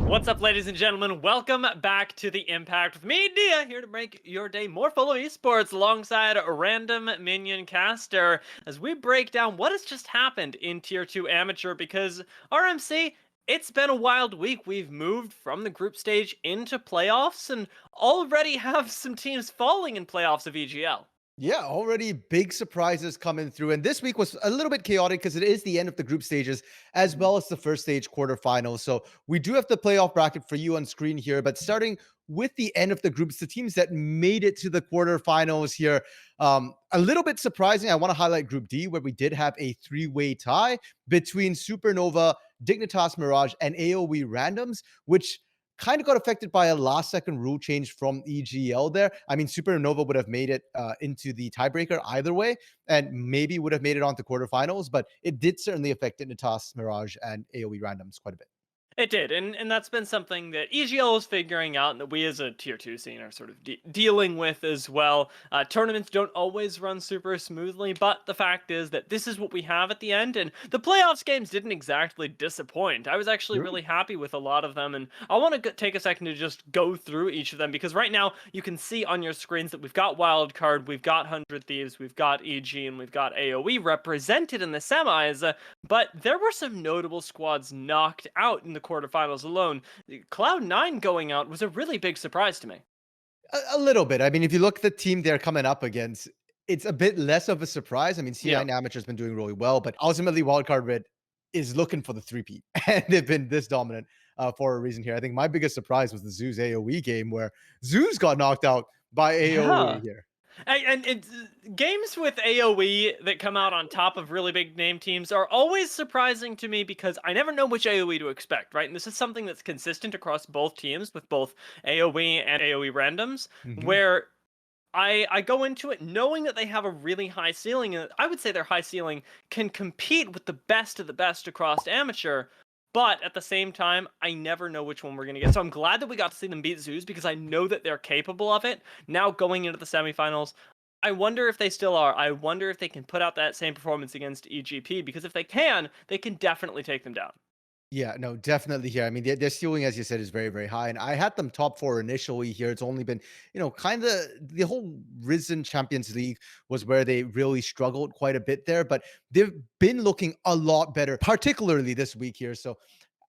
What's up, ladies and gentlemen? Welcome back to the Impact with me, Dia, here to make your day more full of esports alongside a random minion caster as we break down what has just happened in Tier 2 Amateur because RMC, it's been a wild week. We've moved from the group stage into playoffs and already have some teams falling in playoffs of EGL. Yeah, already big surprises coming through. And this week was a little bit chaotic because it is the end of the group stages as well as the first stage quarterfinals. So we do have the playoff bracket for you on screen here. But starting with the end of the groups, the teams that made it to the quarterfinals here, a little bit surprising. I want to highlight Group D, where we did have a three-way tie between Supernova, Dignitas Mirage, and AOE Randoms, which kind of got affected by a last second rule change from EGL there. I mean, Supernova would have made it into the tiebreaker either way, and maybe would have made it onto quarterfinals, but it did certainly affect Dignitas, Mirage, and AOE Randoms quite a bit. It did, and that's been something that EGL is figuring out, and that we as a tier two scene are sort of dealing with as well. Tournaments don't always run super smoothly, but the fact is that this is what we have at the end, and the playoffs games didn't exactly disappoint. I was actually True. really happy with a lot of them, and I want to take a second to just go through each of them because right now you can see on your screens that we've got Wildcard, we've got 100 Thieves, we've got EG, and we've got AOE represented in the semis. But there were some notable squads knocked out in the quarterfinals alone. Cloud9 going out was a really big surprise to me. A little bit. I mean, if you look at the team they're coming up against, it's a bit less of a surprise. I mean, Yeah. C9 Amateur's been doing really well, but ultimately Wildcard Red is looking for the three-peat, and they've been this dominant for a reason here. I think my biggest surprise was the Zeus AOE game where Zeus got knocked out by AOE Yeah. here. And it's games with AoE that come out on top of really big name teams are always surprising to me because I never know which AoE to expect, right? And this is something that's consistent across both teams with both AoE and AoE randoms, Mhm. where I go into it knowing that they have a really high ceiling, and I would say their high ceiling can compete with the best of the best across amateur. But at the same time, I never know which one we're gonna get. So I'm glad that we got to see them beat Zeus because I know that they're capable of it. Now going into the semifinals, I wonder if they still are. I wonder if they can put out that same performance against EGP because if they can definitely take them down. Yeah, no, definitely here. I mean, their ceiling, as you said, is very, very high. And I had them top four initially here. It's only been, kind of the whole Risen Champions League was where they really struggled quite a bit there, but they've been looking a lot better, particularly this week here. So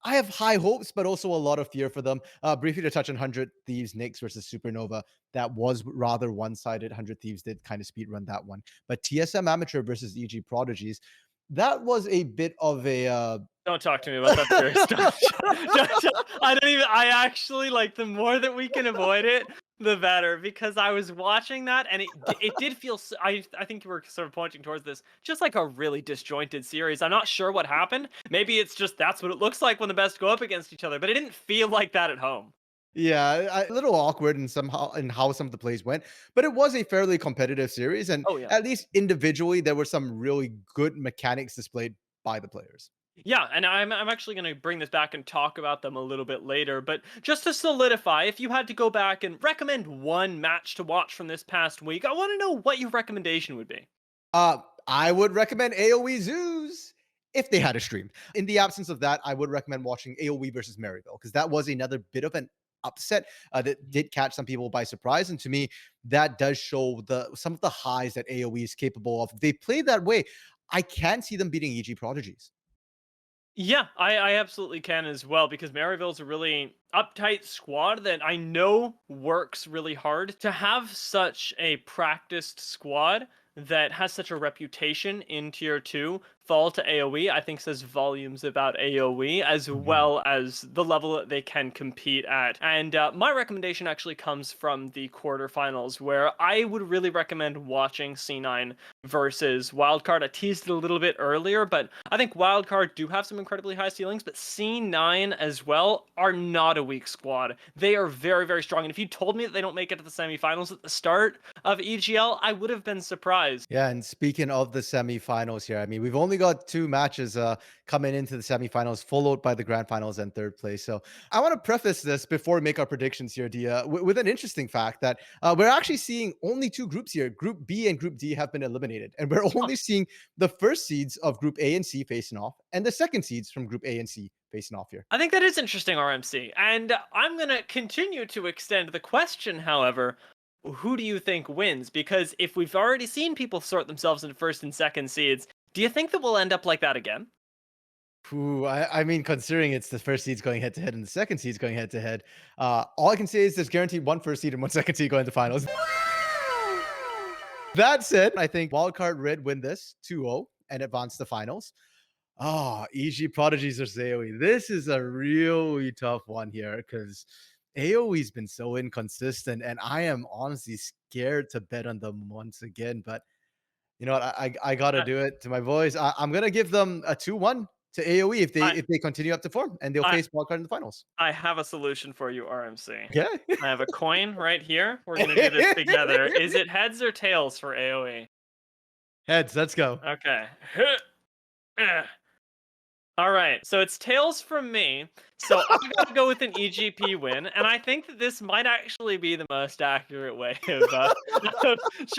I have high hopes, but also a lot of fear for them. Briefly to touch on 100 Thieves Knicks versus Supernova, that was rather one sided. 100 Thieves did kind of speed run that one. But TSM Amateur versus EG Prodigies, that was a bit of a Don't talk to me about that series. I don't even. I actually like the more that we can avoid it, the better. Because I was watching that, and it did feel. I think you were sort of pointing towards this, just like a really disjointed series. I'm not sure what happened. Maybe it's just that's what it looks like when the best go up against each other. But it didn't feel like that at home. Yeah, a little awkward in somehow in how some of the plays went, but it was a fairly competitive series, and Oh yeah. at least individually, there were some really good mechanics displayed by the players. Yeah, and I'm actually going to bring this back and talk about them a little bit later, but just to solidify, if you had to go back and recommend one match to watch from this past week, I want to know what your recommendation would be. I would recommend AOE Zoos if they had a stream. In the absence of that, I would recommend watching AOE versus Maryville because that was another bit of an upset that did catch some people by surprise, and to me, that does show the some of the highs that AOE is capable of. If they play that way, I can see them beating EG Prodigies. Yeah, I absolutely can as well because Maryville's a really uptight squad that I know works really hard. To have such a practiced squad that has such a reputation in tier 2 fall to AoE, I think says volumes about AoE as Mhm. well as the level that they can compete at. And my recommendation actually comes from the quarterfinals where I would really recommend watching C9 versus Wildcard. I teased it a little bit earlier, but I think Wildcard do have some incredibly high ceilings, but C9 as well are not a weak squad. They are very, very strong. And if you told me that they don't make it to the semifinals at the start of EGL, I would have been surprised. Yeah, and speaking of the semifinals here, I mean, we've only got two matches coming into the semifinals, followed by the grand finals and third place. So I want to preface this before we make our predictions here, Dia, with an interesting fact that we're actually seeing only two groups here. Group B and Group D have been eliminated, and we're Huh. only seeing the first seeds of Group A and C facing off, and the second seeds from Group A and C facing off here. I think that is interesting, RMC. And I'm going to continue to extend the question, however, who do you think wins? Because if we've already seen people sort themselves into first and second seeds, do you think that we'll end up like that again? Ooh, I mean, considering it's the first seeds going head to head and the second seeds going head to head, all I can say is there's guaranteed one first seed and one second seed going to finals. That said, I think wildcard Red win this 2-0 and advance to finals. Ah, EG Prodigies versus AOE. This is a really tough one here because AOE's been so inconsistent, and I am honestly scared to bet on them once again. But you know what? I gotta I, do it to my boys. I'm gonna give them a 2-1 to AOE I, if they continue up to form, and they'll I, face wildcard in the finals. I have a solution for you, RMC. Okay. I have a coin right here. We're going to do this together. Is it heads or tails for AoE? Heads. Let's go. Okay. All right, so it's tails from me. So I'm gonna go with an EGP win, and I think that this might actually be the most accurate way of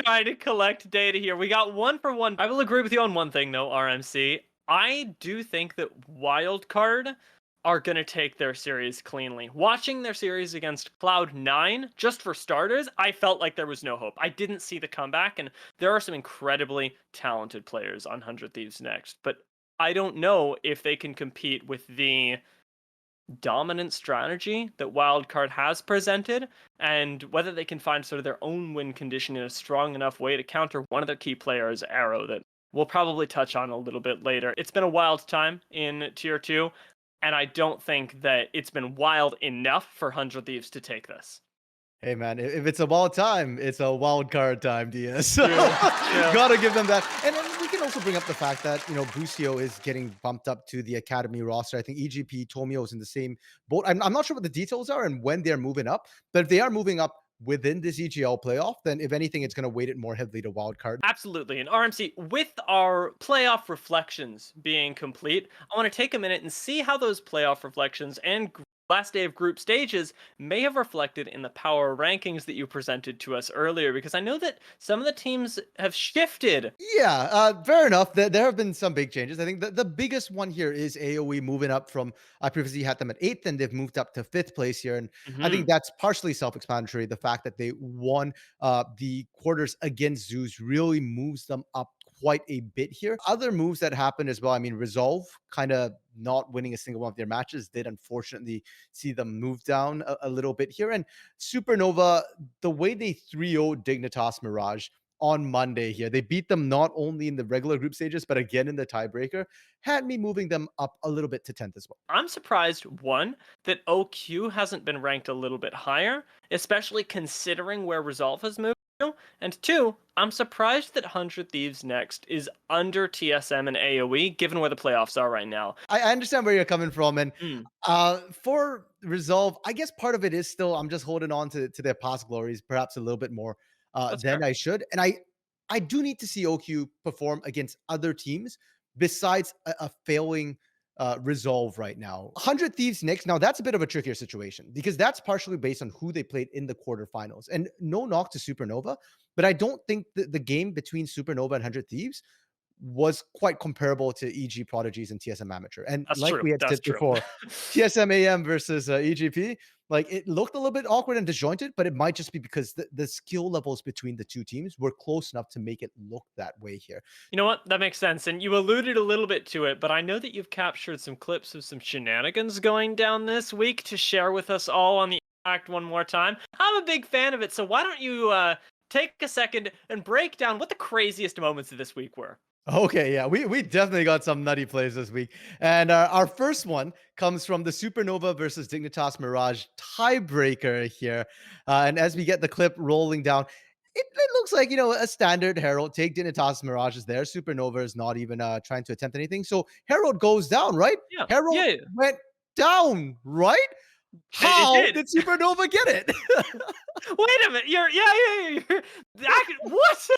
trying to collect data here. We got 1 for 1. I will agree with you on one thing, though, RMC. I do think that Wildcard are gonna take their series cleanly. Watching their series against Cloud9, just for starters, I felt like there was no hope. I didn't see the comeback, and there are some incredibly talented players on 100 Thieves Next, but I don't know if they can compete with the dominant strategy that Wildcard has presented, and whether they can find sort of their own win condition in a strong enough way to counter one of their key players, Arrow, that we'll probably touch on a little bit later. It's been a wild time in Tier 2, and I don't think that it's been wild enough for 100 Thieves to take this. Hey man, if it's a wild time, it's a wild card time, Diaz. So True, true. gotta give them that. And then we can also bring up the fact that Busio is getting bumped up to the academy roster. I think EGP Tomio is in the same boat. I'm not sure what the details are and when they're moving up, but if they are moving up within this EGL playoff, then if anything, it's gonna weight it more heavily to wild card. Absolutely. And RMC, with our playoff reflections being complete, I want to take a minute and see how those playoff reflections and last day of group stages may have reflected in the power rankings that you presented to us earlier, because I know that some of the teams have shifted. Yeah, fair enough. There have been some big changes. I think the biggest one here is AOE moving up from, I previously had them at eighth, and they've moved up to fifth place here. And I think Hmm. that's partially self-explanatory. The fact that they won the quarters against Zeus really moves them up quite a bit here. Other moves that happened as well. I mean, Resolve kind of not winning a single one of their matches did unfortunately see them move down a little bit here. And Supernova, the way they 3-0 Dignitas Mirage on Monday here. They beat them not only in the regular group stages, but again in the tiebreaker, had me moving them up a little bit to 10th as well. I'm surprised, one, that OQ hasn't been ranked a little bit higher, especially considering where Resolve has moved to. And two, I'm surprised that 100 Thieves Next is under TSM and AoE, given where the playoffs are right now. I understand where you're coming from. And Mm, for Resolve, I guess part of it is still I'm just holding on to their past glories, perhaps a little bit more that's than fair. I should. And I do need to see OQ perform against other teams besides a failing Resolve right now. 100 Thieves Next, now that's a bit of a trickier situation because that's partially based on who they played in the quarterfinals. And no knock to Supernova, but I don't think the game between Supernova and 100 Thieves was quite comparable to EG Prodigies and TSM Amateur. And That's like true. we had That's said true. before, TSM AM versus EGP, like it looked a little bit awkward and disjointed, but it might just be because the skill levels between the two teams were close enough to make it look that way here. You know what? That makes sense. And you alluded a little bit to it, but I know that you've captured some clips of some shenanigans going down this week to share with us all on the Act one more time. I'm a big fan of it, so why don't you take a second and break down what the craziest moments of this week were? Okay, yeah, we definitely got some nutty plays this week. And our first one comes from the Supernova versus Dignitas Mirage tiebreaker here. And as we get the clip rolling down, it looks like, a standard Herald. Take Dignitas Mirage is there. Supernova is not even trying to attempt anything. So Herald goes down, right? Yeah. Herald Yeah. went down, right? It How did. did Supernova get it? Wait a minute. What?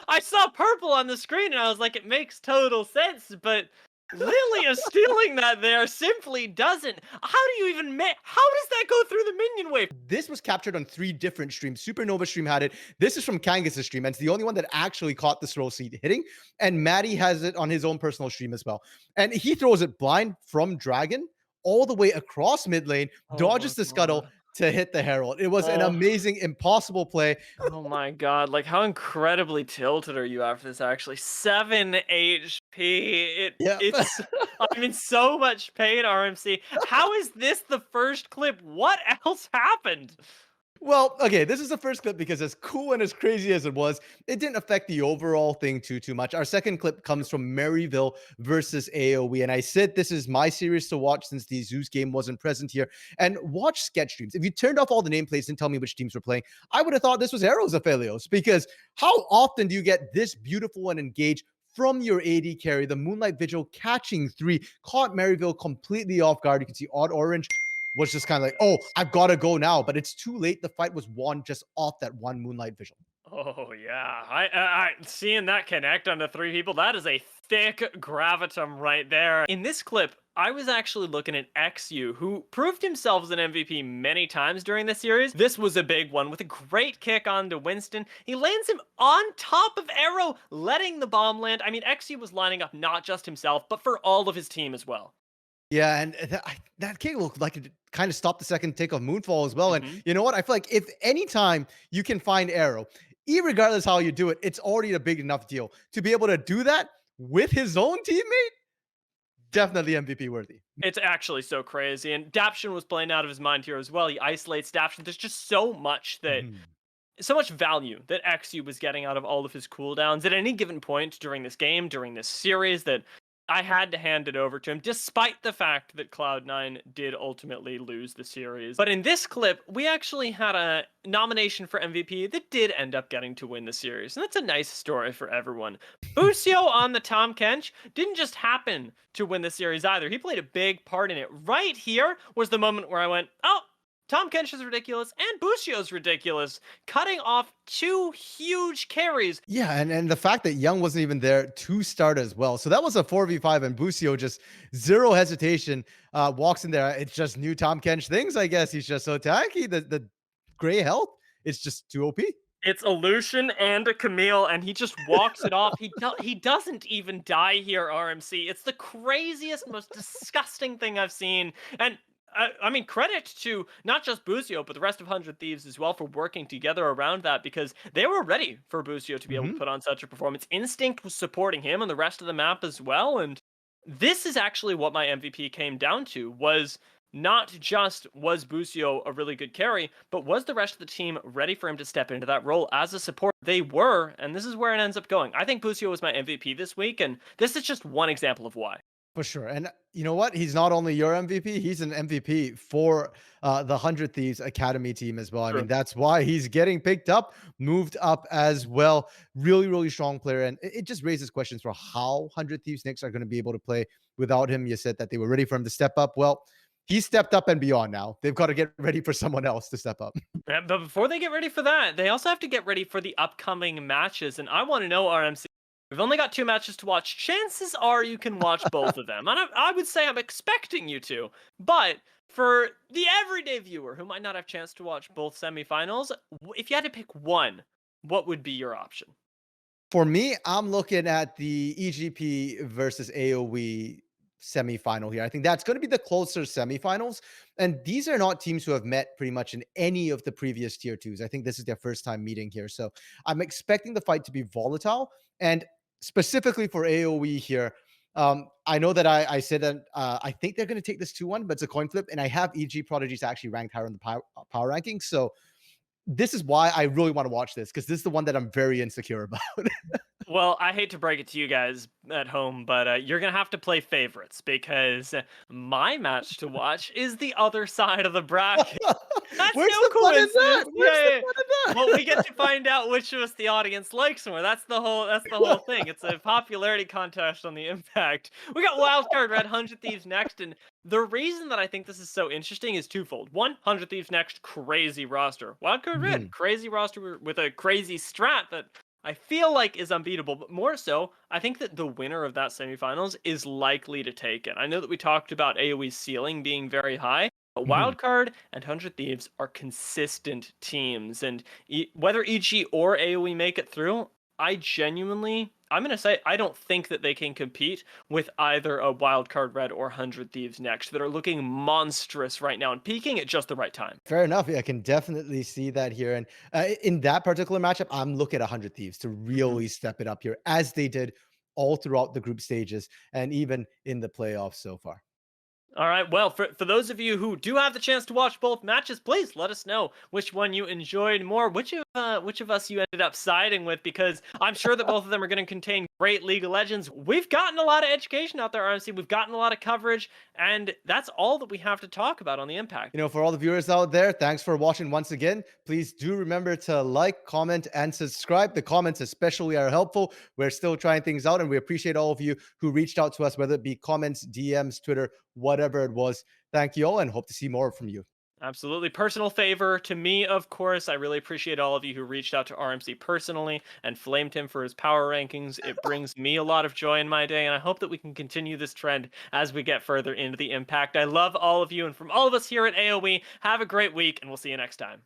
I saw purple on the screen and I was like, it makes total sense, but Lilia stealing that there simply doesn't. How do you even how does that go through the minion wave? This was captured on 3 different streams. Supernova stream had it. This is from Kangas' stream, and it's the only one that actually caught the throw seed hitting. And Maddie has it on his own personal stream as well. And he throws it blind from Dragon all the way across mid lane, Oh my dodges the scuttle god. to hit the Herald. It was an Oh. amazing, impossible play. Oh my god, like how incredibly tilted are you after this actually? 7 HP. Yep. It's I'm in so much pain, RMC. How is this the first clip? What else happened? Well, okay, this is the first clip because as cool and as crazy as it was, it didn't affect the overall thing too much. Our second clip comes from Maryville versus AOE, and I said this is my series to watch since the Zeus game wasn't present here. And watch sketch streams. If you turned off all the nameplates and tell me which teams were playing, I would have thought this was Arrows Aphelios, because how often do you get this beautiful and engaged from your AD carry? The Moonlight Vigil catching 3 caught Maryville completely off guard. You can see Odd Orange was just kind of like, oh, Yes. I've got to go now. But it's too late. The fight was won just off that one Moonlight Visual. Oh yeah, I seeing that connect onto 3 people, that is a thick gravitum right there. In this clip, I was actually looking at XU, who proved himself as an MVP many times during the series. This was a big one with a great kick onto Winston. He lands him on top of Arrow, letting the bomb land. I mean, XU was lining up not just himself, but for all of his team as well. Yeah, and that kick looked like it kind of stopped the second take of Moonfall as well. And Mhm. you know what? I feel like if any time you can find Arrow, regardless how you do it, it's already a big enough deal to be able to do that with his own teammate. Definitely MVP worthy. It's actually so crazy. And Daption was playing out of his mind here as well. He isolates Daption. There's just Mhm. so much value that XU was getting out of all of his cooldowns at any given point during this game, during this series, that I had to hand it over to him, despite the fact that Cloud9 did ultimately lose the series. But in this clip, we actually had a nomination for MVP that did end up getting to win the series. And that's a nice story for everyone. Busio on the Tom Kench didn't just happen to win the series either. He played a big part in it. Right here was the moment where I went, oh, Tom Kench is ridiculous and Busio's ridiculous, cutting off 2 huge carries. Yeah, and the fact that Young wasn't even there to start as well. So that was a 4v5, and Busio just zero hesitation walks in there. It's just new Tom Kench things, I guess. He's just so tanky. The gray health, it's just too OP. It's a Lucian and a Camille, and he just walks it off. He doesn't even die here, RMC. It's the craziest, most disgusting thing I've seen. And I mean, credit to not just Busio, but the rest of 100 Thieves as well for working together around that, because they were ready for Busio to be able to Mhm. put on such a performance. Instinct was supporting him and the rest of the map as well. And this is actually what my MVP came down to, was not just was Busio a really good carry, but was the rest of the team ready for him to step into that role as a support? They were, and this is where it ends up going. I think Busio was my MVP this week, and this is just one example of why. For sure. And you know what? He's not only your MVP, he's an MVP for the 100 Thieves Academy team as well. I mean, True. that's why he's getting picked up, moved up as well. Really, really strong player. And it just raises questions for how 100 Thieves Knicks are going to be able to play without him. You said that they were ready for him to step up. Well, he stepped up and beyond now. They've got to get ready for someone else to step up. Yeah, but before they get ready for that, they also have to get ready for the upcoming matches. And I want to know, RMC, we've only got 2 matches to watch. Chances are you can watch both of them. And I would say I'm expecting you to. But for the everyday viewer who might not have chance to watch both semifinals, if you had to pick one, what would be your option? For me, I'm looking at the EGP versus AOE semifinal here. I think that's going to be the closer semifinals. And these are not teams who have met pretty much in any of the previous tier twos. I think this is their first time meeting here. So I'm expecting the fight to be volatile. And specifically for AOE here, I know that I said that I think they're going to take this 2-1, but it's a coin flip. And I have EG Prodigies actually ranked higher in the power rankings. So this is why I really want to watch this, because this is the one that I'm very insecure about. Well, I hate to break it to you guys at home, but you're gonna have to play favorites because my match to watch is the other side of the bracket. That's Where's no the fun in that? coincidence. Where's Yeah, the yeah. fun Well, we in get that? to find out which of us the audience likes more. That's the whole thing. It's a popularity contest on the Impact. We got Wildcard Red, 100 Thieves next, and the reason that I think this is so interesting is twofold. One, 100 Thieves next, crazy roster. Wildcard Red, Mhm. crazy roster with a crazy strat that I feel like is unbeatable, but more so, I think that the winner of that semifinals is likely to take it. I know that we talked about AOE's ceiling being very high, but Mhm. Wildcard and 100 Thieves are consistent teams, and whether EG or AOE make it through, I'm going to say, I don't think that they can compete with either a Wildcard Red or 100 Thieves next that are looking monstrous right now and peaking at just the right time. Fair enough. Yeah, I can definitely see that here. And in that particular matchup, I'm looking at 100 Thieves to Mhm. really step it up here, as they did all throughout the group stages and even in the playoffs so far. All right. Well, for those of you who do have the chance to watch both matches, please let us know which one you enjoyed more, which of us you ended up siding with, because I'm sure that both of them are going to contain great League of Legends. We've gotten a lot of education out there, honestly. We've gotten a lot of coverage, and that's all that we have to talk about on the Impact. For all the viewers out there, thanks for watching once again. Please do remember to like, comment, and subscribe. The comments especially are helpful. We're still trying things out, and we appreciate all of you who reached out to us, whether it be comments, DMs, Twitter, whatever it was. Thank you all, and hope to see more from you. Absolutely. Personal favor to me, of course. I really appreciate all of you who reached out to RMC personally and flamed him for his power rankings. It brings me a lot of joy in my day, and I hope that we can continue this trend as we get further into the Impact. I love all of you, and from all of us here at AOE, have a great week, and we'll see you next time.